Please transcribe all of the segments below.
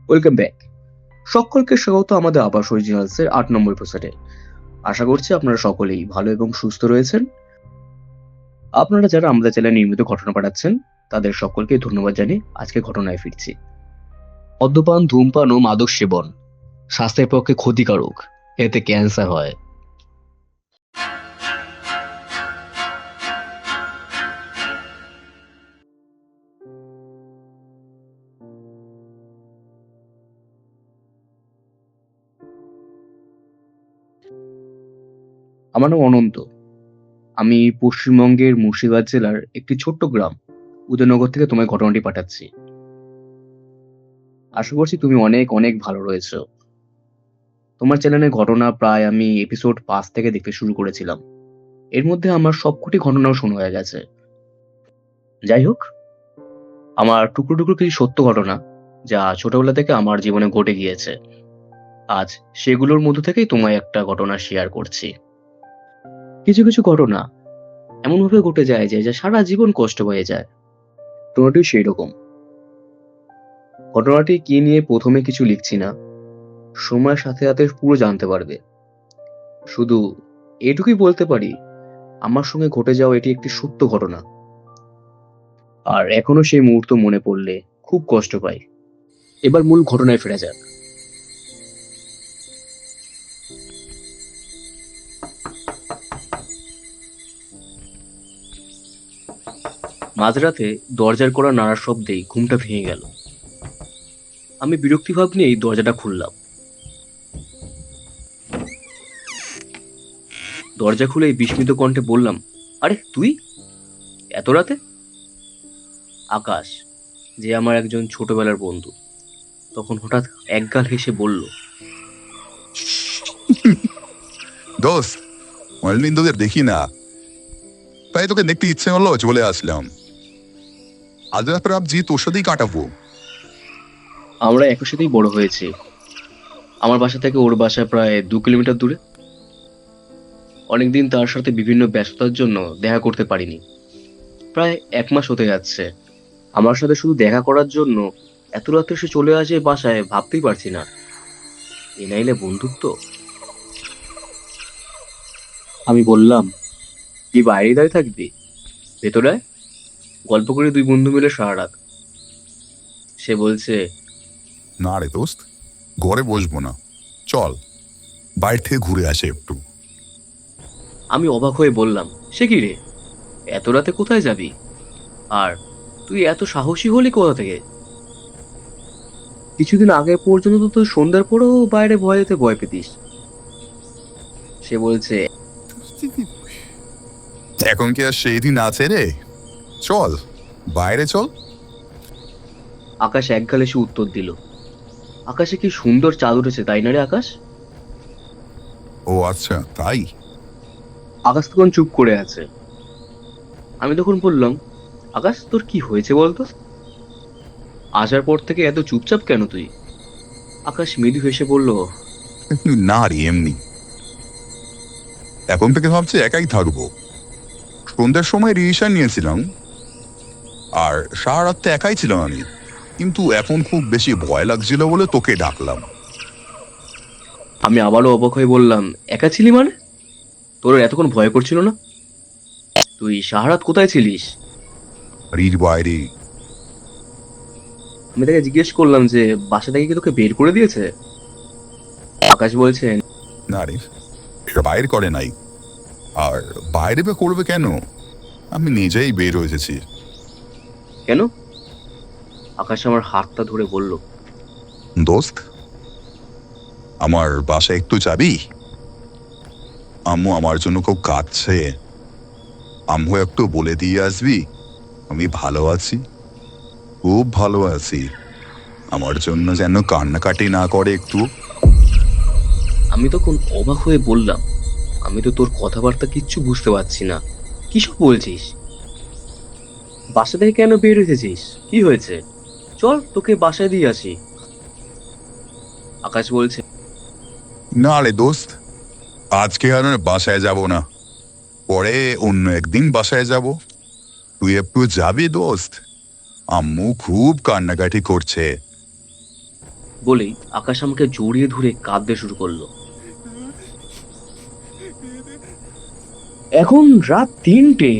Welcome back. সকলকে স্বাগত আমাদের আবাস অরিজিনালসের ৮ নম্বর এপিসোডে। আশা করছি আপনারা সকলেই ভালো এবং সুস্থ রয়েছেন। আপনারা যারা আমাদের চ্যানেলে নিয়মিত ঘটনা পাঠাচ্ছেন তাদের সকলকে ধন্যবাদ জানিয়ে আজকে ঘটনায় ফিরছি। মদ্যপান, ধূমপান ও মাদক সেবন স্বাস্থ্যের পক্ষে ক্ষতিকারক, এতে ক্যান্সার হয়। আমার নাম অনন্ত। আমি পশ্চিমবঙ্গের মুর্শিদাবাদ জেলার একটি ছোট্ট গ্রাম উদয়নগর থেকে তোমায় ঘটনাটি পাঠাচ্ছি। আশা করছি তুমি অনেক অনেক ভালো রয়েছো। তোমার চ্যানেলে ঘটনা প্রায় আমি এপিসোড ৫ থেকে দেখতে শুরু করেছিলাম। এর মধ্যে আমার সবকটি ঘটনাও শোনা হয়ে গেছে। যাই হোক, আমার টুকরো টুকরো কিছু সত্য ঘটনা যা ছোটবেলা থেকে আমার জীবনে ঘটে গিয়েছে, আজ সেগুলোর মধ্য থেকেই তোমায় একটা ঘটনা শেয়ার করছি। কিছু কিছু ঘটনা এমনভাবে ঘটে যায় যে যা সারা জীবন কষ্ট হয়ে যায়। ঘটনাটি সেই রকম। ঘটনাটি কি নিয়ে প্রথমে কিছু লিখছি না, সময়ের সাথে সাথে পুরো জানতে পারবে। শুধু এটুকুই বলতে পারি, আমার সঙ্গে ঘটে যাওয়া এটি একটি সত্য ঘটনা, আর এখনো সেই মুহূর্ত মনে পড়লে খুব কষ্ট পাই। এবার মূল ঘটনায় ফেরা যাক। মাঝরাতে দরজার কড়া নাড়ার শব্দেই ঘুমটা ভেঙে গেল। আমি বিরক্তিভাব নিয়েই দরজাটা খুললাম। দরজা খুলেই বিস্মিত কণ্ঠে বললাম, আরে তুই এত রাতে? আকাশ, যে আমার একজন ছোটবেলার বন্ধু, তখন হঠাৎ একগাল হেসে বলল, দোস্ত, অনেকদিন তোদের দেখি না, তাই তোকে দেখতে ইচ্ছে হলো, চলে আসলাম। আজ রাতে ভাবছি তোর সাথেই কাটাবো। আমরা একই সাথেই বড় হয়েছি। আমার বাসা থেকে ওর বাসা প্রায় ২ কিলোমিটার দূরে। অনেকদিন তার সাথে বিভিন্ন ব্যস্ততার জন্য দেখা করতে পারিনি। প্রায় ১ মাস হতে যাচ্ছে। আমার সাথে শুধু দেখা করার জন্য এত রাত্রে সে চলে আসে বাসায়, ভাবতেই পারছি না। এ নাইলে বন্ধুত্ব। আমি বললাম, কি বাইরে দাঁড়িয়ে থাকবি? ভেতরে আয়, গল্প করে ২ বন্ধু মিলে সারা রাত। সে বলছে, না রে দোস্ত, ঘরে বসবো না, চল বাইরে থেকে ঘুরে আসে একটু। আমি অবাক হয়ে বললাম, সে কি রে, এত রাতে কোথায় যাবি? আর তুই এত সাহসী হলি কোথা থেকে? কিছুদিন আগে পর্যন্ত তো তুই সন্ধ্যার পরেও বাইরে ভয় যেতে ভয় পেতিস। সে বলছে, এখন কি আর সেই দিন আছে রে? চল বাইরে চল। আকাশ একগাল এসে উত্তর দিল, আকাশে কি সুন্দর চাঁদ উঠেছে, তাই না রে আকাশ? ও আচ্ছা, তাই? আকাশ তখন চুপ করে আছে। আমি তখন বললাম, আকাশ তোর কি হয়েছে বলতো? আসার পর থেকে এত চুপচাপ কেন তুই? আকাশ মৃদু হেসে বলল, না রে, এমনি। এখন থেকে ভাবছি একাই থাকবো। সন্ধ্যার সময় রিভিশন নিয়েছিলাম, আর সারা রাতটা একাই ছিলাম আমি। কিন্তু এখন খুব বেশি ভয় লাগছিল বলে তোকে ডাকলাম। আমি আবারও অবাক হয়ে বললাম, একা ছিলি মানে? তোর এতক্ষণ ভয় করছিল না? তুই সাহারাত কোথায় ছিলিস? বাড়ির বাইরে। আমি তাকে জিজ্ঞেস করলাম যে বাসা থেকে কি তোকে বের করে দিয়েছে? আকাশ বলছে, না রে, এটা বাইরে করে নাই। আর বাইরে বা করবে কেন? আমি নিজেই বের হয়ে এসেছি। কেন? আকাশ আমার হাতটা ধরে বলল, দোস্ত, আমার বাসায় একটু যাবি? আম্মু আমার জন্য খুব কাঁদছে। আম্মু একটু বলে দিয়ে আসবি আমি ভালো আছি, খুব ভালো আছি। আমার জন্য যেন কান্নাকাটি না করে একটু। আমি তখন অবাক হয়ে বললাম, আমি তো তোর কথাবার্তা কিচ্ছু বুঝতে পারছি না, কিসব বলছিস? বাসা থেকে কেন বের হয়েছিস? কি হয়েছে? চল তোকে বাসায় দিয়ে আসি। আকাশ বলছে, না রে দোস্ত, আজকে আর বাসায় যাব না, পরে অন্য একদিন বাসায় যাব। তুই একটু যাবি দোস্ত? আম্মু খুব কান্নাকাটি করছে। বলেই আকাশ আমাকে জড়িয়ে ধরে কাঁদতে শুরু করলো। এখন রাত ৩টে,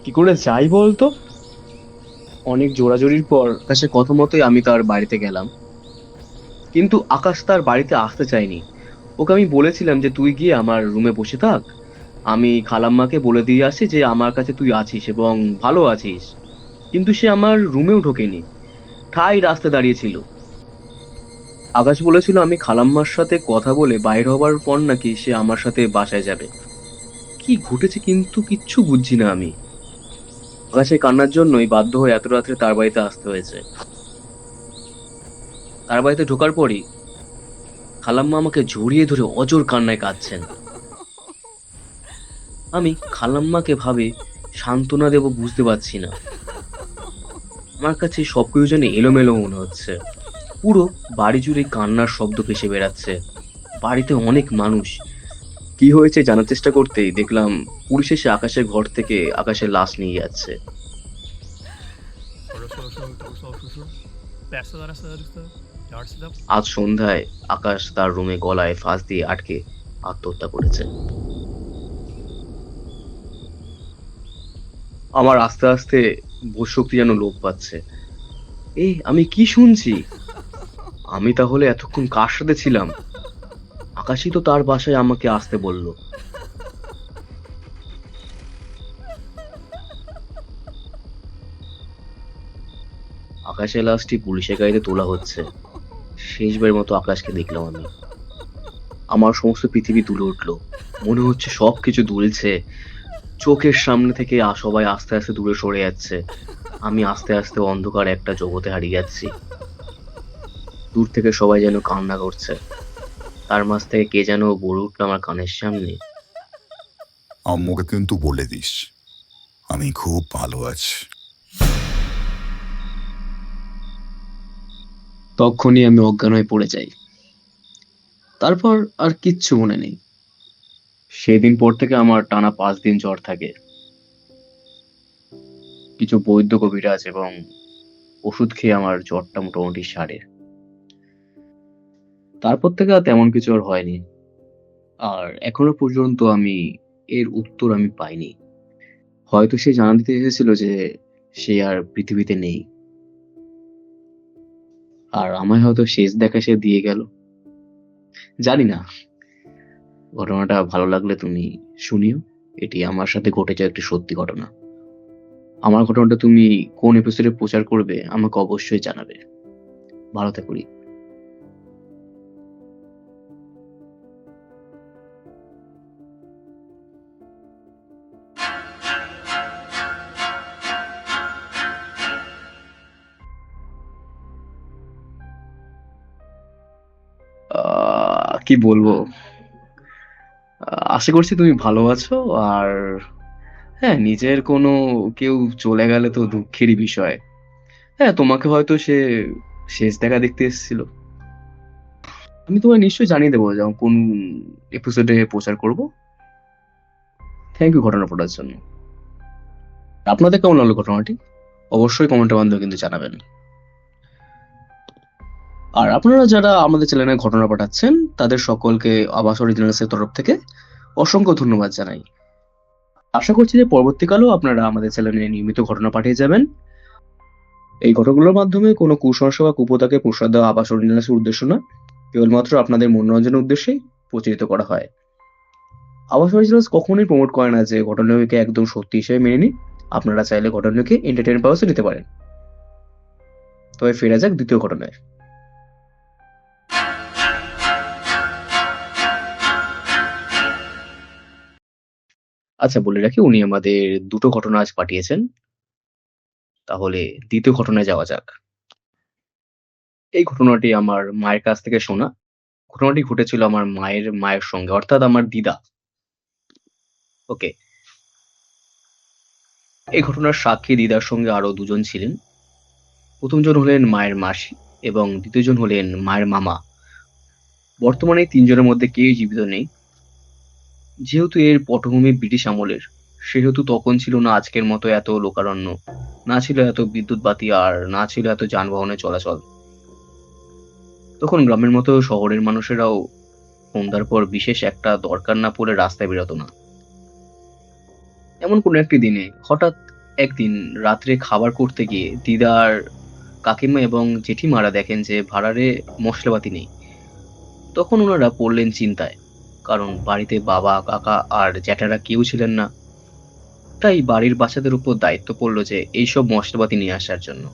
কি করে যাই বলতো? অনেক জোরাজুরির পর আকাশের কথা মতোই আমি তার বাড়িতে গেলাম। কিন্তু আকাশ তার বাড়িতে আসতে চায়নি। ওকে আমি বলেছিলাম যে তুই গিয়ে আমার রুমে বসে থাক, আমি খালাম্মাকে বলে দিয়ে আসি যে আমার কাছে তুই আছিস এবং ভালো আছিস। কিন্তু সে আমার রুমেও ঢোকেনি, ঠাই রাস্তায় দাঁড়িয়েছিল। আকাশ বলেছিল আমি খালাম্মার সাথে কথা বলে বাইর হবার পর নাকি সে আমার সাথে বাসায় যাবে। কি ঘটেছে কিন্তু কিচ্ছু বুঝছি না আমি। আকাশের কান্নার জন্যই বাধ্য হয়ে এত রাত্রে তার বাড়িতে আসতে হয়েছে। তার বাড়িতে ঢোকার পরই খালাম্মা আমাকে জড়িয়ে ধরে অজর কান্নায় কাঁদছেন। আমি খালাম্মাকে ভাবে সান্ত্বনা দেব বুঝতে পারছি না। আমার কাছে সবকিছু যেন এলোমেলো মনে হচ্ছে। পুরো বাড়ি জুড়ে কান্নার শব্দ ভেসে বেড়াচ্ছে। বাড়িতে অনেক মানুষ। কি হয়েছে জানার চেষ্টা করতেই দেখলাম পুলিশ এসে আকাশের ঘর থেকে আকাশের লাশ নিয়ে যাচ্ছে। আজ সন্ধ্যায় আকাশ তার রুমে গলায় ফাঁস দিয়ে আটকে আত্মহত্যা করেছে। আমার আস্তে আস্তে বোধশক্তি যেন লোপ পাচ্ছে। এই আমি কি শুনছি? আমি তাহলে এতক্ষণ কার সাথে ছিলাম? আকাশই তো তার বাসায় আমাকে আসতে বলল। আকাশের লাশটি পুলিশের গাড়িতে তোলা হচ্ছে। শেষবারের মতো আকাশকে দেখলাম আমি। আমার সমস্ত পৃথিবী দুলে উঠলো। মনে হচ্ছে সবকিছু দুলছে। চোখের সামনে থেকে সবাই আস্তে আস্তে দূরে সরে যাচ্ছে। আমি আস্তে আস্তে অন্ধকার একটা জগতে হারিয়ে যাচ্ছি। দূর থেকে সবাই যেন কান্না করছে। তার মাঝ থেকে কে যেন বলে উঠলো আমার কানের সামনে, আম্মুকে কিন্তু বলে দিস আমি খুব ভালো আছি। তখনই আমি অজ্ঞান হয়ে পড়ে যাই। তারপর আর কিচ্ছু মনে নেই। সেদিন পর থেকে আমার টানা ৫ দিন জ্বর থাকে। কিছু বৈদ্য কবিরাজ এবং ওষুধ খেয়ে আমার জ্বরটা মোটামুটি সারে। তারপর থেকে আর তেমন কিছু আর হয়নি। আর এখনো পর্যন্ত আমি এর উত্তর আমি পাইনি। হয়তো সে জানান দিতে এসেছিল যে সে আর পৃথিবীতে নেই। আর আমায় হয়তো শেষ দেখা সে দিয়ে গেল। জানি না। ঘটনাটা ভালো লাগলে তুমি শুনিও। এটি আমার সাথে ঘটে যাওয়া একটি সত্যি ঘটনা। আমার ঘটনাটা তুমি কোন এপিসোডে প্রচার করবে আমাকে অবশ্যই জানাবে। ভালো থেকো। কি বলবো? আশা করছি তুমি ভালো আছো। আর হ্যাঁ, নিজের কোনো কেউ চলে গেলে তো দুঃখেরই বিষয়। হ্যাঁ, তোমাকে হয়তো সে শেষ দেখা দেখতে এসেছিল। আমি তোমায় নিশ্চয়ই জানিয়ে দেবো যখন কোন এপিসোডে প্রচার করব। থ্যাংক ইউ ঘটনা পড়ার জন্য। আপনাদের কেমন লাগলো ঘটনাটি? অবশ্যই কমেন্টের মাধ্যমে কিন্তু জানাবেন। আর আপনারা যারা আমাদের চ্যানেলে ঘটনা পাঠাচ্ছেন তাদের সকলকে আবাস অরিজিনালসের তরফ থেকে অসংখ্য ধন্যবাদ জানাই। আশা করছি যে পরবর্তীকালেও আপনারা আমাদের চ্যানেলে নিয়মিত ঘটনা পাঠিয়ে যাবেন। এই ঘটনাগুলোর মাধ্যমে কোনো কুসংস্কার বা কুপ্রথাকে প্রশ্রয় দেওয়া আবাস অরিজিনালসের উদ্দেশ্য না, কেবলমাত্র আপনাদের মনোরঞ্জনের উদ্দেশ্যেই প্রচারিত করা হয়। আবাস অরিজিনালস কখনোই প্রমোট করে না যে ঘটনাকে একদম সত্যি হিসেবে মেনে নিন। আপনারা চাইলে ঘটনাকে এন্টারটেইনমেন্ট পারপাসে নিতে পারেন। তবে ফেরা যাক দ্বিতীয় ঘটনায়। আচ্ছা, বলে রাখি উনি আমাদের দুটো ঘটনা আজ পাঠিয়েছেন। তাহলে দ্বিতীয় ঘটনায় যাওয়া যাক। এই ঘটনাটি আমার মায়ের কাছ থেকে শোনা। ঘটনাটি ঘটেছিল আমার মায়ের মায়ের সঙ্গে, অর্থাৎ আমার দিদা। ওকে। এই ঘটনার সাক্ষী দিদার সঙ্গে আরো দুজন ছিলেন। প্রথম জন হলেন মায়ের মাসি এবং দ্বিতীয় জন হলেন মায়ের মামা। বর্তমানে এই তিনজনের মধ্যে কেউই জীবিত নেই। যেহেতু এর পটভূমি ব্রিটিশ আমলের, সেহেতু তখন ছিল না আজকের মতো এত লোকারণ্য, না ছিল এত বিদ্যুৎ বাতি, আর না ছিল এত যানবাহনের চলাচল। তখন গ্রামের মতো শহরের মানুষেরাও সন্ধ্যার পর বিশেষ একটা দরকার না পড়লে রাস্তায় বেরোতো না। এমন কোনো একটি দিনে হঠাৎ একদিন রাত্রে খাবার করতে গিয়ে দিদার কাকিমা এবং জেঠিমারা দেখেন যে ভাঁড়ারে মশলাপাতি নেই। তখন ওনারা পড়লেন চিন্তায়, কারণ বাড়িতে বাবা কাকা আর জ্যাঠারা কেউ ছিলেন না। তাই বাড়ির বাচ্চাদের উপর দায়িত্ব পড়লো যে এইসব মশলাপাতি নিয়ে আসার জন্য।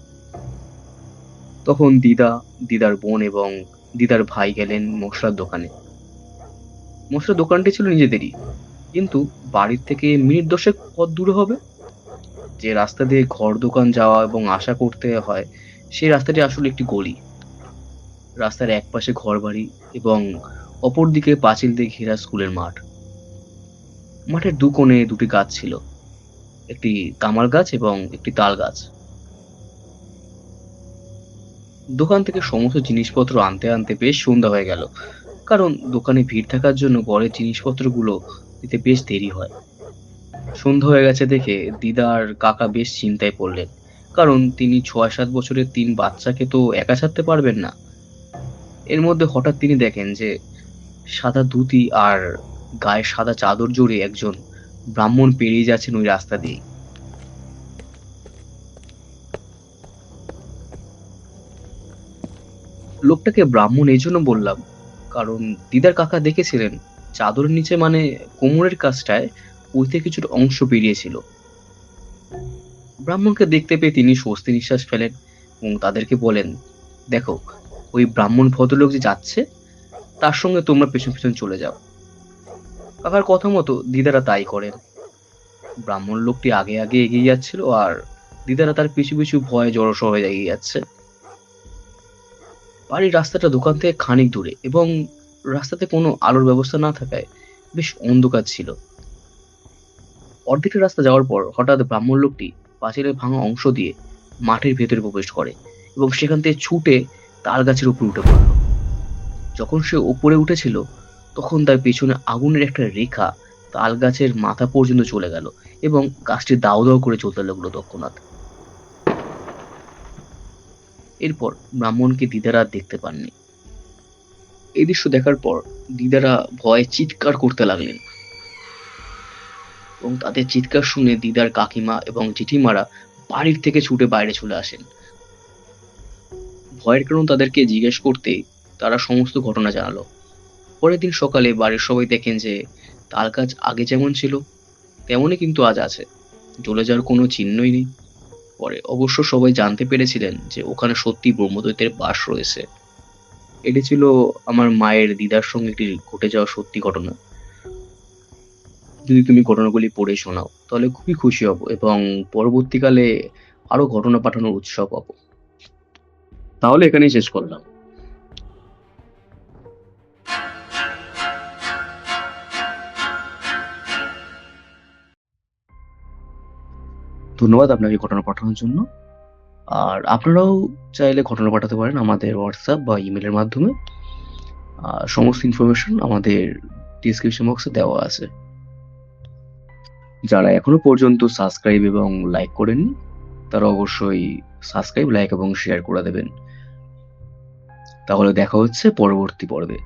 তখন দিদা, দিদার বোন এবং দিদার ভাই গেলেন মশলার দোকানে। মশলার দোকানটি ছিল নিজেদেরই, কিন্তু বাড়ির থেকে মিনিট 10 পথ দূরে হবে। যে রাস্তা দিয়ে ঘর দোকান যাওয়া এবং আসা করতে হয়, সেই রাস্তাটি আসলে একটি গলি। রাস্তার একপাশে ঘরবাড়ি এবং অপরদিকে পাঁচিল দিয়ে ঘেরা স্কুলের মাঠ। মাঠের দু কোণে দুটি গাছ ছিল, একটি তামার গাছ এবং একটি তাল গাছ। দোকান থেকে সমস্ত জিনিসপত্র আনতে আনতে বেশ সন্ধ্যা হয়ে গেল, কারণ দোকানে ভিড় থাকার জন্য ঘরের জিনিসপত্রগুলো দিতে বেশ দেরি হয়। সন্ধ্যা হয়ে গেছে দেখে দিদা আর কাকা বেশ চিন্তায় পড়লেন, কারণ তিনি 6-7 বছরের 3 বাচ্চাকে তো একা ছাড়তে পারবেন না। এর মধ্যে হঠাৎ তিনি দেখেন যে সাদা ধুতি আর গায়ে সাদা চাদর জড়িয়ে একজন ব্রাহ্মণ পেরিয়ে যাচ্ছেন ওই রাস্তা দিয়ে। লোকটাকে ব্রাহ্মণ এই জন্য বললাম, কারণ দিদার কাকা দেখেছিলেন চাদরের নিচে মানে কোমরের কাছটায় ওইতে কিছুটা অংশ বেরিয়েছিল। ব্রাহ্মণকে দেখতে পেয়ে তিনি স্বস্তি নিঃশ্বাস ফেলেন এবং তাদেরকে বলেন, দেখো, ওই ব্রাহ্মণ ভদ্রলোক যে যাচ্ছে তার সঙ্গে তোমরা পেছন পেছন চলে যাও। কাকার কথা মতো দিদারা তাই করেন। ব্রাহ্মণ লোকটি আগে আগে এগিয়ে যাচ্ছিল আর দিদারা তার পিছু পিছু ভয়ে জড়সড় হয়ে এগিয়ে যাচ্ছে। বাড়ির রাস্তাটা দোকান থেকে খানিক দূরে এবং রাস্তাতে কোনো আলোর ব্যবস্থা না থাকায় বেশ অন্ধকার ছিল। অর্ধেকটা রাস্তা যাওয়ার পর হঠাৎ ব্রাহ্মণ লোকটি পাঁচিলের ভাঙা অংশ দিয়ে মাঠের ভেতরে প্রবেশ করে এবং সেখান থেকে ছুটে তাল গাছের উপরে উঠে পড়ল। যখন সে উপরে উঠেছিল তখন তার পেছনে আগুনের একটা রেখা তাল গাছের মাথা পর্যন্ত চলে গেল এবং গাছটি দাউ দাউ করে চলতে লাগলো তৎক্ষণাৎ। এরপর ব্রাহ্মণকে দিদারা আর দেখতে পাননি। এই দৃশ্য দেখার পর দিদারা ভয়ে চিৎকার করতে লাগলেন এবং তাদের চিৎকার শুনে দিদার কাকিমা এবং জেঠিমারা বাড়ির থেকে ছুটে বাইরে চলে আসেন। ভয়ের কারণ তাদেরকে জিজ্ঞেস করতে তারা সমস্ত ঘটনা জানালো। পরের দিন সকালে বাড়ির সবাই দেখেন যে তাল গাছ আগে যেমন ছিল তেমনই কিন্তু আজ আছে, জ্বলে যাওয়ার কোনো চিহ্নই নেই। পরে অবশ্য সবাই জানতে পেরেছিলেন যে ওখানে সত্যি ব্রহ্মদৈত্যের বাস রয়েছে। এটি ছিল আমার মায়ের দিদার সঙ্গে একটি ঘটে যাওয়া সত্যি ঘটনা। যদি তুমি ঘটনাগুলি পড়ে শোনাও তাহলে খুবই খুশি হব এবং পরবর্তীকালে আরো ঘটনা পাঠানোর উৎসাহ পাবো। তাহলে এখানেই শেষ করলাম। ধন্যবাদ আপনাকে ঘটনা পাঠানোর জন্য। আর আপনারাও চাইলে ঘটনা পাঠাতে পারেন আমাদের হোয়াটসঅ্যাপ বা ইমেলের মাধ্যমে। সমস্ত ইনফরমেশন আমাদের ডিসক্রিপশন বক্সে দেওয়া আছে। যারা এখনো পর্যন্ত সাবস্ক্রাইব এবং লাইক করেননি তারা অবশ্যই সাবস্ক্রাইব, লাইক এবং শেয়ার করে দেবেন। তাহলে দেখা হচ্ছে পরবর্তী পর্বে।